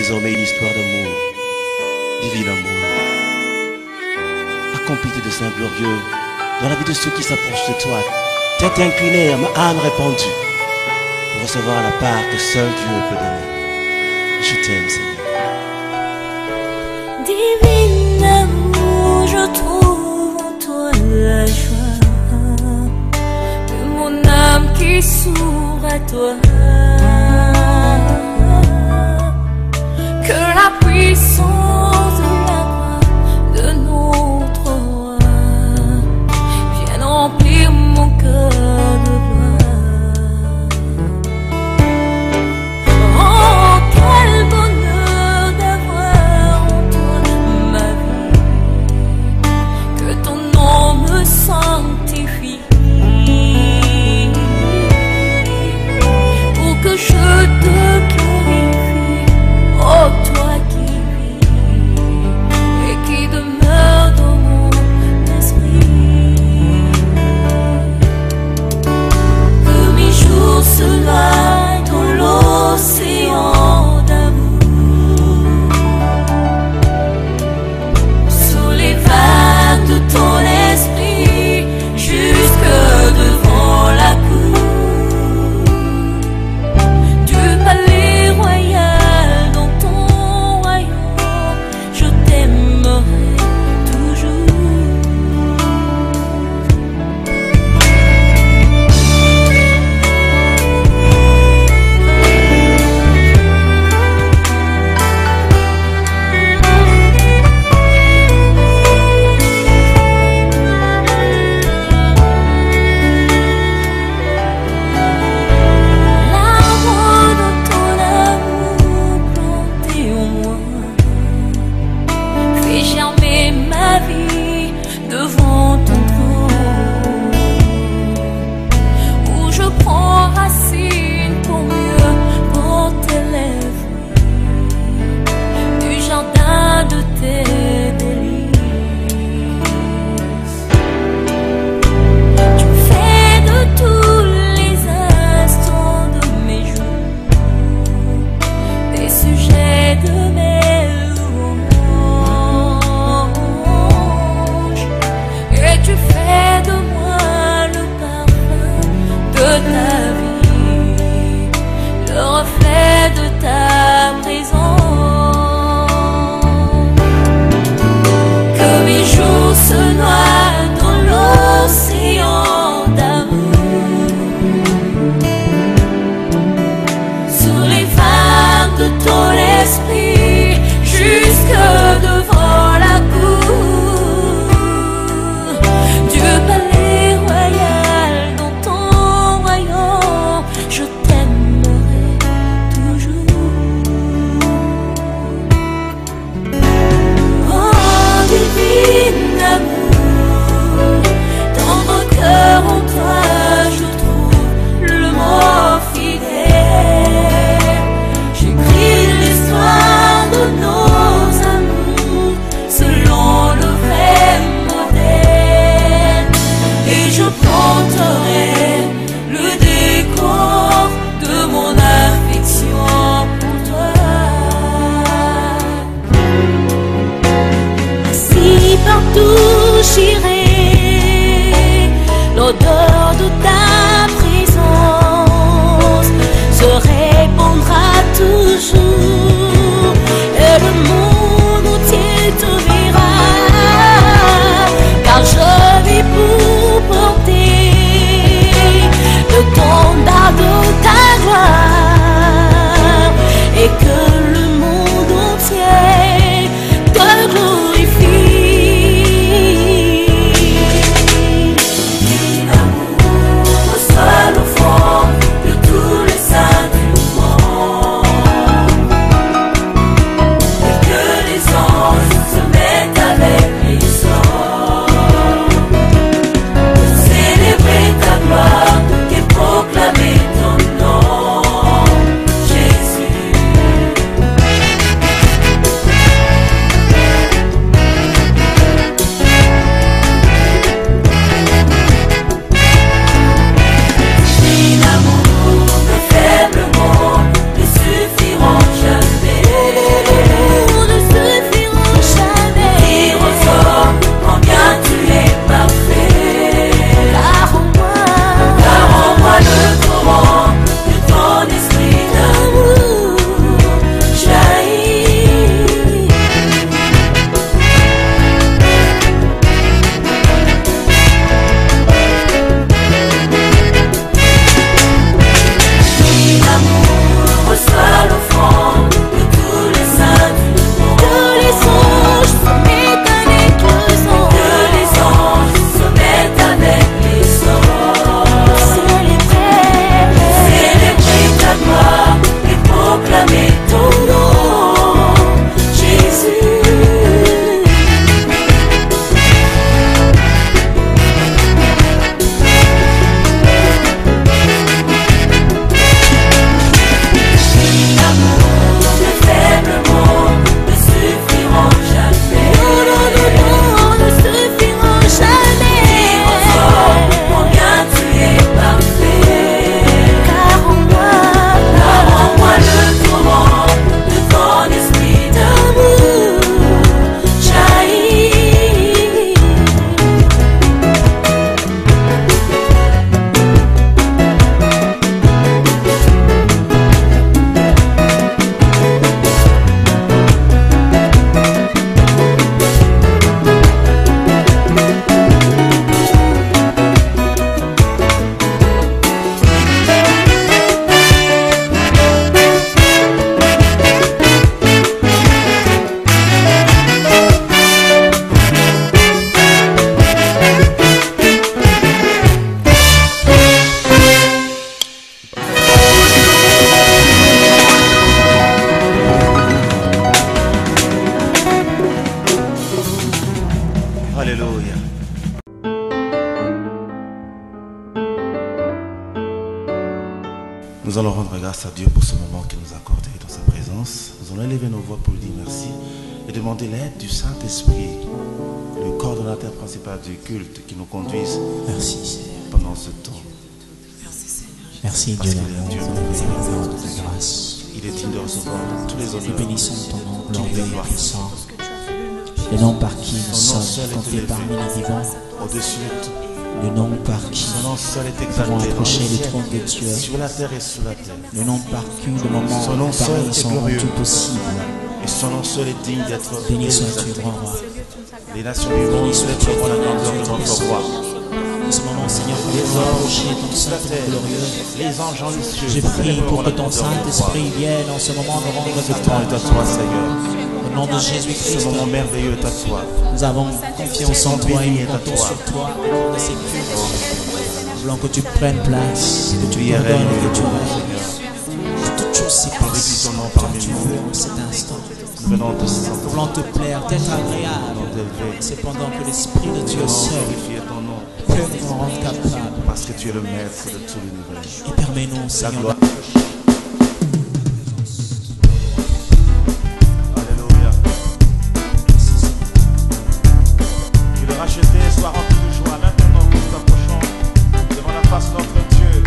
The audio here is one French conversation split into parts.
désormais une histoire d'amour, divin amour, accompli de saints glorieux, dans la vie de ceux qui s'approchent de toi, tête inclinée, âme répandue, pour recevoir la part que seul Dieu peut donner. Je t'aime, Seigneur. Divin amour, je trouve en toi la joie de mon âme qui s'ouvre à toi. Que la puissance de la gloire de notre roi vienne remplir mon cœur de gloire. Oh, quel bonheur d'avoir en toi ma vie, que ton nom me sanctifie, pour que je te glorifie, oh toi qui vis et qui demeure dans mon esprit. Que mes jours se noient dans l'océan d'amour, sous les vagues de ton esprit, jusque devant la cour du palais royal. Dans ton royaume, je t'aimerai toujours. L'arbre de ton amour planté en moi fait germer ma vie devant ton trône, où je prends racine pour mieux porter les fruits du jardin de tes délices. Tu fais de tous les instants de mes jours des sujets de mes louanges, et tu fais de moi le parfum de ta vie, le reflet de ta présence. Que mes jours se noient dans l'océan d'amour, sous les vagues de ton esprit, jusque devant la cour du palais royal. Dans ton royaume, je t'aimerai toujours. Oh, divin amour, dans mon cœur en toi je trouve le mot fidèle. J'écris l'histoire de nos amours selon le vrai modèle, et je planterai le décor de mon affection pour toi. Ainsi partout j'irai, l'odeur de ta présence se répandra toujours, et le monde entier te verra, car je vis pour porter l'étendard de ta gloire, et que le monde entier te glorifie. Divin amour, seul au fond de tous les saints du monde, à Dieu pour ce moment qu'il nous a accordé dans sa présence. Nous allons élever nos voix pour lui dire merci et demander l'aide du Saint-Esprit, le coordonnateur principal du culte, qui nous conduise pendant ce temps. Merci Dieu d'amour, de ta grâce. Il est digne de recevoir tous les honneurs. Nous bénissons ton nom glorieux et puissant. Le nom par qui nous sommes comptés parmi les vivants. Au-dessus de tout. Le nom par qui Son nom seul est nous pouvons exalté approcher le trône de Dieu. sur la terre et sous la terre. Le nom par qui le moment Son nom où seul pareil est sont glorieux. rendus possibles. Et son nom seul est digne d'être Béni sois-tu, exalté. grand roi. Les nations du monde célèbreront la grandeur de notre roi. En ce moment, Seigneur, Les nous anges approcher ton sous la saint terre, glorieux. les anges en les cieux Je prie célèbreront pour que la ton grandeur de notre roi. Saint-Esprit vienne en ce moment nous rendre Ce temps est à toi, Seigneur. Au nom de Ce Jésus-Christ, moment merveilleux est à toi. nous avons confiance en toi et béni nous est à comptons toi. sur toi au cours de ces cultes. Nous voulons que tu prennes place, que tu Prière ordonnes et que tu Seigneur. règnes. Que toutes choses s'y Glorifie passent ton nom comme parmi tu nous. veux en cet instant. Nous venons te Nous savoir, voulons te plaire, t'être agréable. t'élever, Cependant que l'Esprit de Dieu nous seul glorifier ton nom, peut nous rendre capables. parce que tu es le maître de tout l'univers. Et permets-nous, La Seigneur, gloire. Alléluia. Que le racheté soit rempli de joie maintenant que nous approchons devant la face de notre Dieu.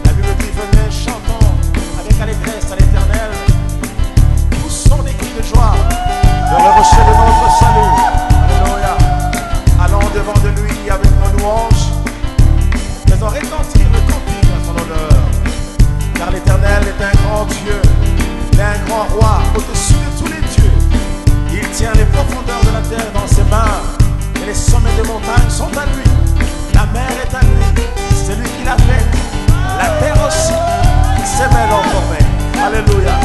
La Bible dit, venez, chantons avec allégresse à l'Éternel. Poussons des cris de joie vers le rocher de notre salut. Alléluia. Allons devant de lui avec nos louanges. Faisons retentir le cantique à son honneur. Car l'Éternel est un grand Dieu, il est un grand roi au-dessus de tous les dieux. Il tient les profondeurs de la terre dans ses mains, et les sommets des montagnes sont à lui. La mer est à lui, c'est lui qui l'a fait. La terre aussi, il s'est mêlé en formé. Alléluia.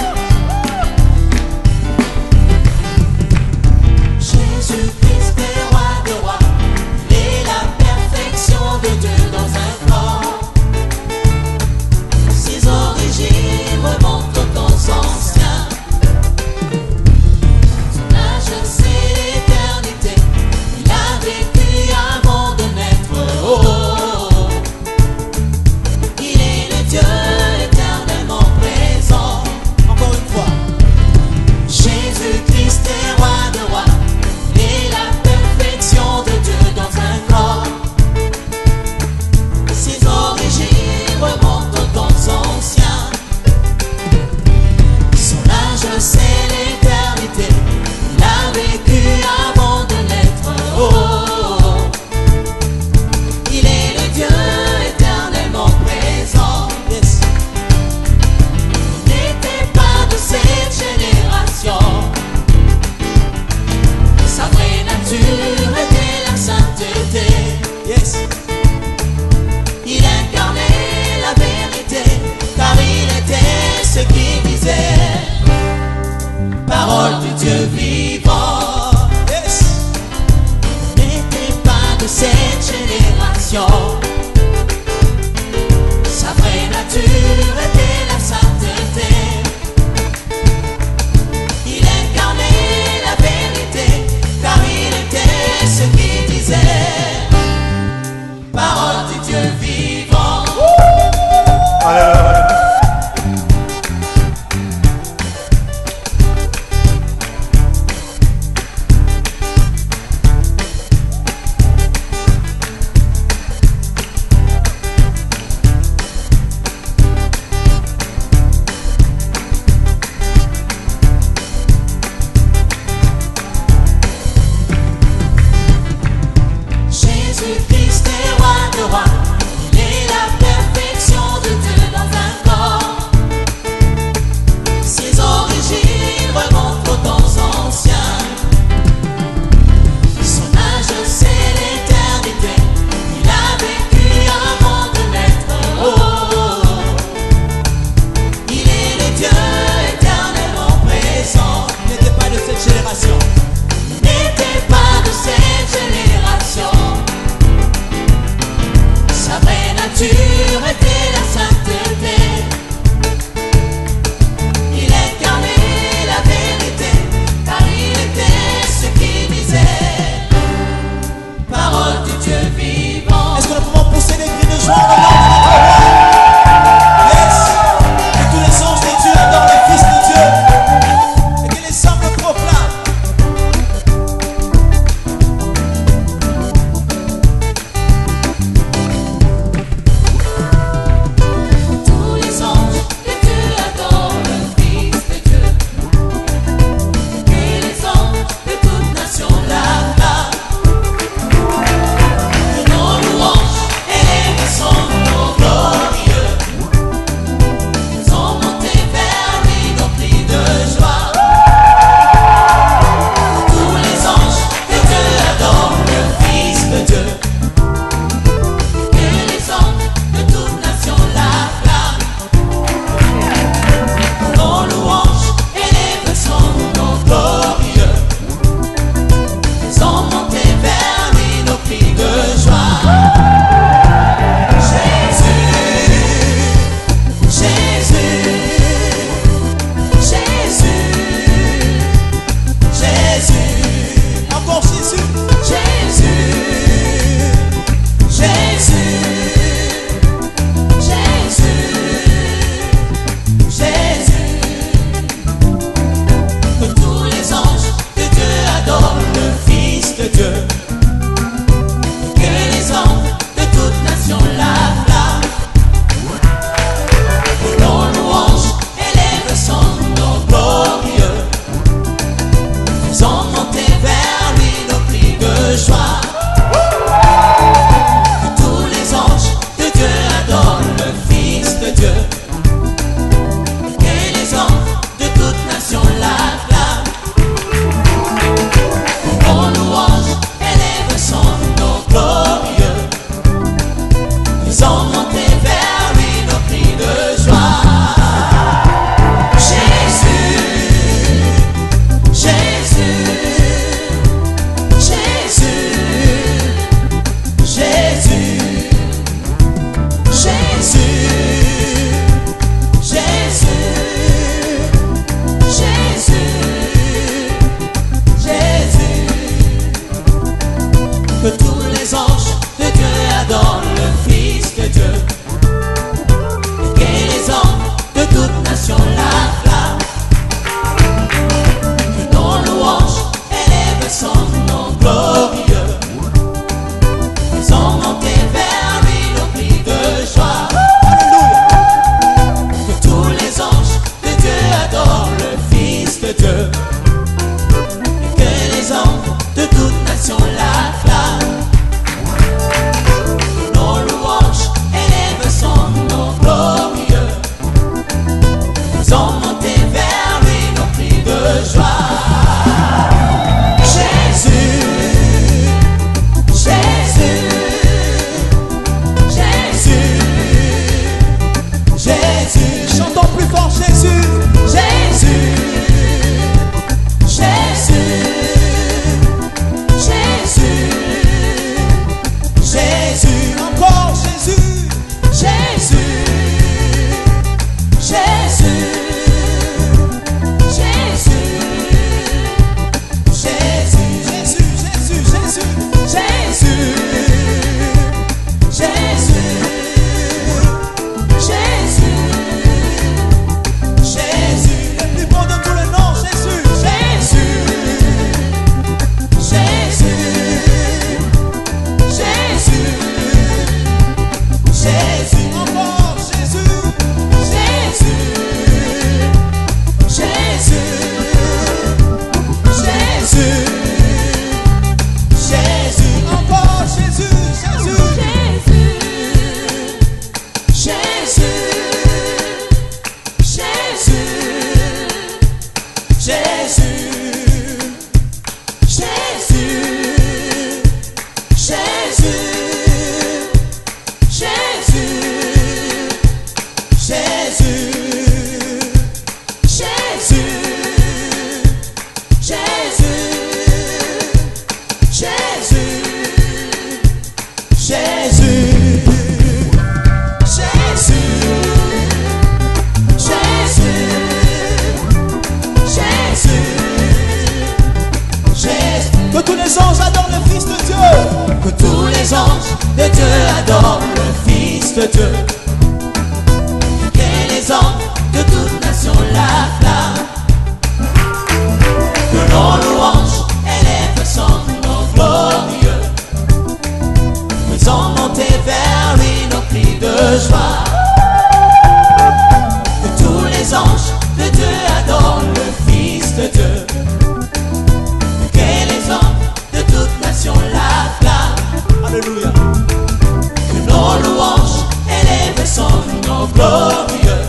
Jésus-Christ est roi de rois, il est la perfection de Dieu dans un corps. Ses origines remontent aux temps anciens. Son âge c'est l'éternité, il a vécu avant de naître. Oh, il est le Dieu éternellement présent. encore une fois, Jésus-Christ est roi de rois, il est la perfection de Dieu dans un corps. Ses origines remontent aux temps anciens. Son âge c'est l'éternité, il a vécu avant de naître. Oh, il est le Dieu éternellement présent. yes. Il n'était pas de cette génération. Sa vraie nature était la sainteté. Yes. Il incarnait la vérité, car il était ce qui disait. Parole du Dieu vivant. Yes. Il n'était pas de cette génération. Sa vraie nature était la sainteté. Il incarnait la vérité, car il était ce qui disait. Parole du Dieu vivant. de Dieu. Que les hommes de toute nation l'acclament. Nos louanges élèvent son nom glorieux. Ils ont monté vers lui nos cris de joie. Jésus, Jésus, Jésus, Jésus. Chantons plus fort Jésus, Jésus, Jésus, Jésus, Jésus, encore Jésus, Jésus, Jésus, Jésus, Jésus, Jésus, Jésus, Jésus, Jésus, Jésus, Jésus, Jésus, le plus beau de tous les noms, Jésus, Jésus, Jésus, Jésus, Jésus, encore Jésus, Jésus, Jésus, Jésus, Jésus, encore Jésus, Jésus, Jésus, Jésus, que tous les anges adorent le Fils de Dieu. Que tous les anges de Dieu adorent le Fils de Dieu. Que les hommes de toute nation l'acclament. Que nos louanges élèvent son nom glorieux. Ils ont monté vers lui nos cris de joie. Que tous les anges de Dieu adorent le Fils de Dieu. Alléluia. Que nos louanges élèvent son nom glorieux.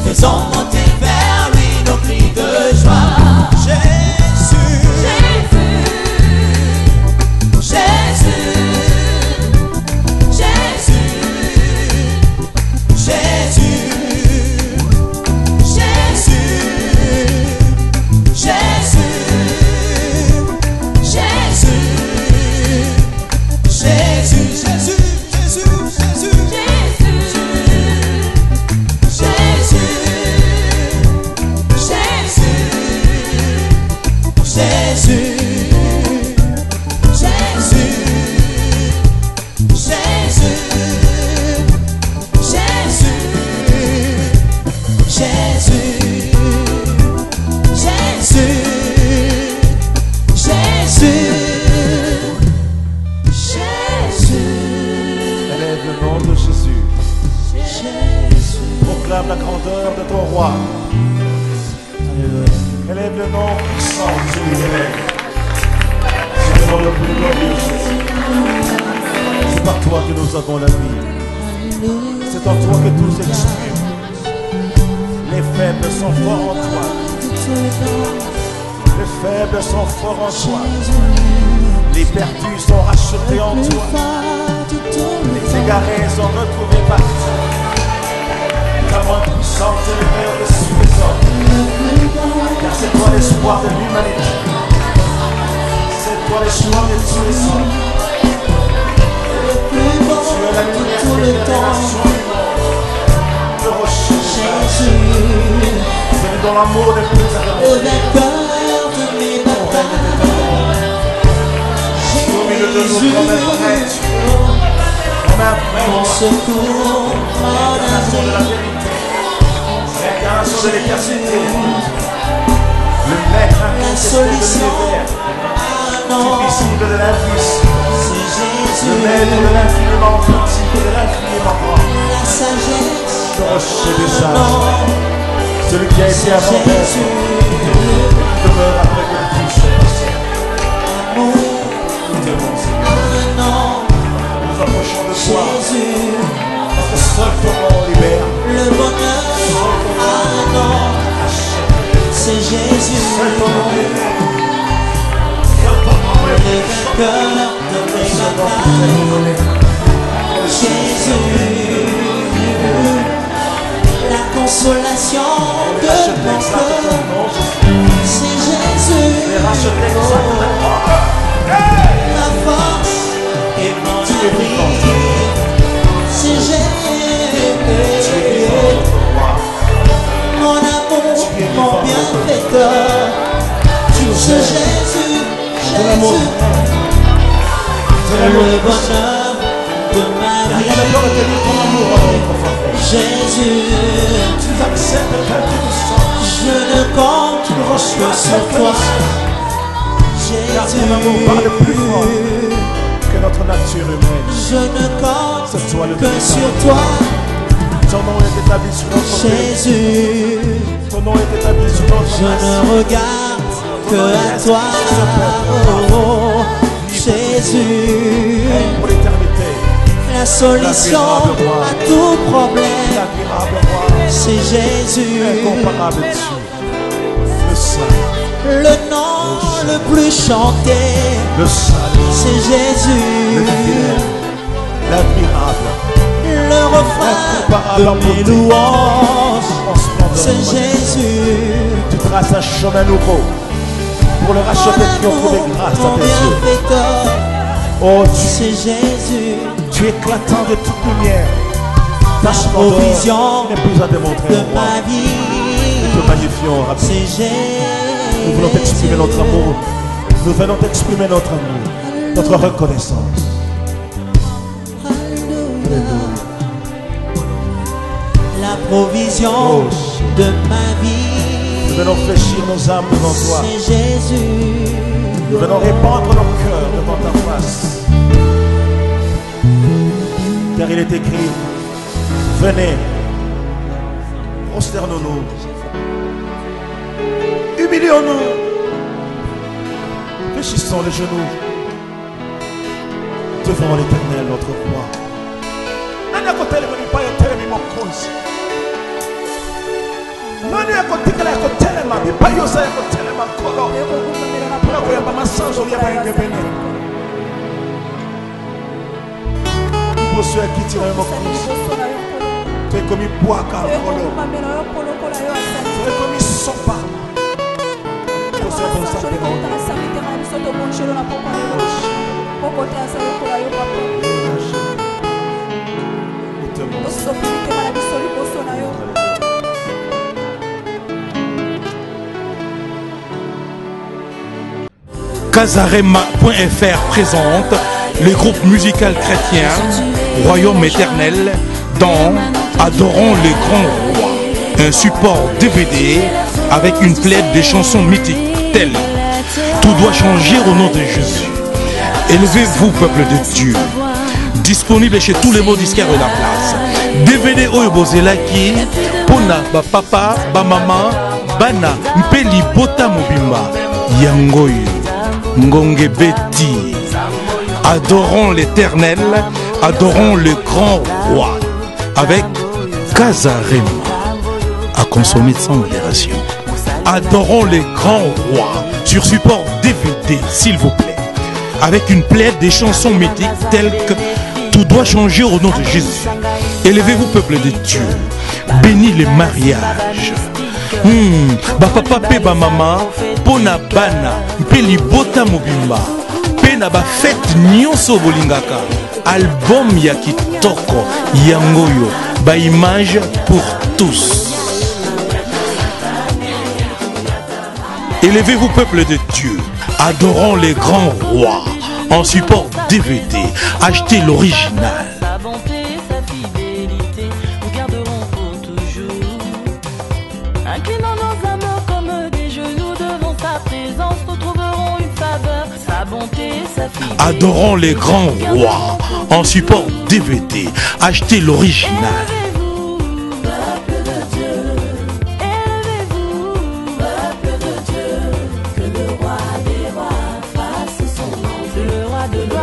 Faisons monter vers lui nos cris de joie. Jésus, Jésus, Jésus, Jésus, Jésus, Jésus, Jésus, Jésus, Jésus, Jésus, Jésus, Proclame la grandeur de ton roi. Élève le nom puissant de celui-là. C'est le nom le plus glorieux, Jésus. C'est par toi que nous avons la vie. C'est en toi que tout s'exprime. Les faibles sont forts en toi. Les faibles sont forts en toi. Les perdus sont rachetés en toi. Les égarés sont retrouvés par toi. La main puissante et le meilleur dessus des hommes. Car c'est toi l'espoir de l'humanité. C'est toi l'espoir de tous les hommes. Tu es la lumière de l'élévation du monde. Le rocher de Jésus. Celui dont l'amour n'est plus à le vainqueur de mes batailles. Au milieu de nous comme un vrai Dieu. Comme un vrai Mon secours, l'incarnation de la vérité. L'incarnation de l'éternité. Le maître la incontesté de solution, l'univers. non, Invisible de l'invisible. c'est Le maître Jésus, de l'infiniment petit et de l'infiniment grand. la sagesse, Le rocher des non, sages. Celui qui a été avant d'être, demeure après que tout soit passé. Nous t'aimons, Seigneur. Nous approchons de toi. Parce que seul ton nom libère. Le bonheur, ah non, c'est Jésus. Seul ton nom libère. Le vainqueur de mes batailles. Jésus, la consolation de mon cœur, c'est Jésus. Ma force et mon abri, c'est Jésus. Mon amour, mon bienfaiteur, c'est Jésus, Jésus. Le bonheur de ma vie, Jésus, Tu acceptes tel que nous sommes. je ne compte que sur toi, Car ton amour parle plus fort Jésus. que notre nature humaine. Je ne compte C'est toi le que véritable sur Dieu. toi, Ton nom est établi sur notre vie. Jésus. Ton nom est établi sur notre Je race. ne regarde que à toi, oh, Jésus. Pour l'éternité, La solution à tout problème, l'admirable roi, c'est Jésus. incomparable Dieu, le saint, Le nom le plus chanté, le salut, c'est le Jésus. fidèle, l'admirable, Le refrain de mes louanges, en splendeur, c'est Jésus. Tu traces un chemin nouveau pour le racheter qui ont trouvé grâce à Mon tes yeux. bienfaiteur, Oh Dieu, c'est Jésus. tu es éclatant de toute lumière. Ta splendeur Provision n'est plus à démontrer de au roi. ma Nous te vie, magnifions, Rabbi. c'est Jésus. Nous voulons t'exprimer notre amour. Nous venons t'exprimer notre amour, notre reconnaissance. Alléluia. La provision de ma Nous vie, venons fléchir nos âmes devant toi. c'est Jésus. Nous venons répandre nos cœurs devant ta face. Car il est écrit, venez, prosternons-nous, humilions-nous, fléchissons les genoux devant l'Éternel, notre roi. Nani akotelema mipa yotelemi mokonzi. Nani akotikala yakotelema mipa yosa yakotelema nkolo. Mpona koyamba masanzo liaba yengebene. Liboso ya kiti na yo mokonzi. Toyekomi bwaka nkolo. Toyekomi sopa. Liboso ya bonsapela oyo. Nous t'aimons. Casarema.fr présente le groupe musical chrétien Royaume éternel dans Adorons le grand roi, un support DVD avec une plaide de chansons mythiques telles Tout doit changer au nom de Jésus. Élevez-vous, peuple de Dieu. Disponible chez tous les mots disquaires de la place. DVD Oyo Bozelaki, Pona, ba papa, ba maman, Bana, Mpeli Bota Mobimba, Yangoyo, Ngonge Betty. Adorons l'éternel, adorons le grand roi. Avec Casarema, à consommer sans modération. Adorons le grand roi sur support DVD, s'il vous plaît. Avec une plaide des chansons mythiques telles que Tout doit changer au nom de Jésus. Élevez-vous, peuple de Dieu. Bénis les mariages. Ba papa pe ba mama, pona bana, pe libota mobimba. Pe na ba fête nyonso bolingaka. Album ya kitoko, yangoyo, ba image pour tous. Élevez-vous, peuple de Dieu. Adorons les grands rois. En support DVD, achetez l'original. Sa bonté, sa fidélité, nous garderons pour toujours. Inclinons nos âmes comme des genoux devant sa présence, nous trouverons une faveur. Sa bonté, sa fidélité. Adorons les grands rois. En support DVD, achetez l'original. Élevez-vous, peuple de Dieu. de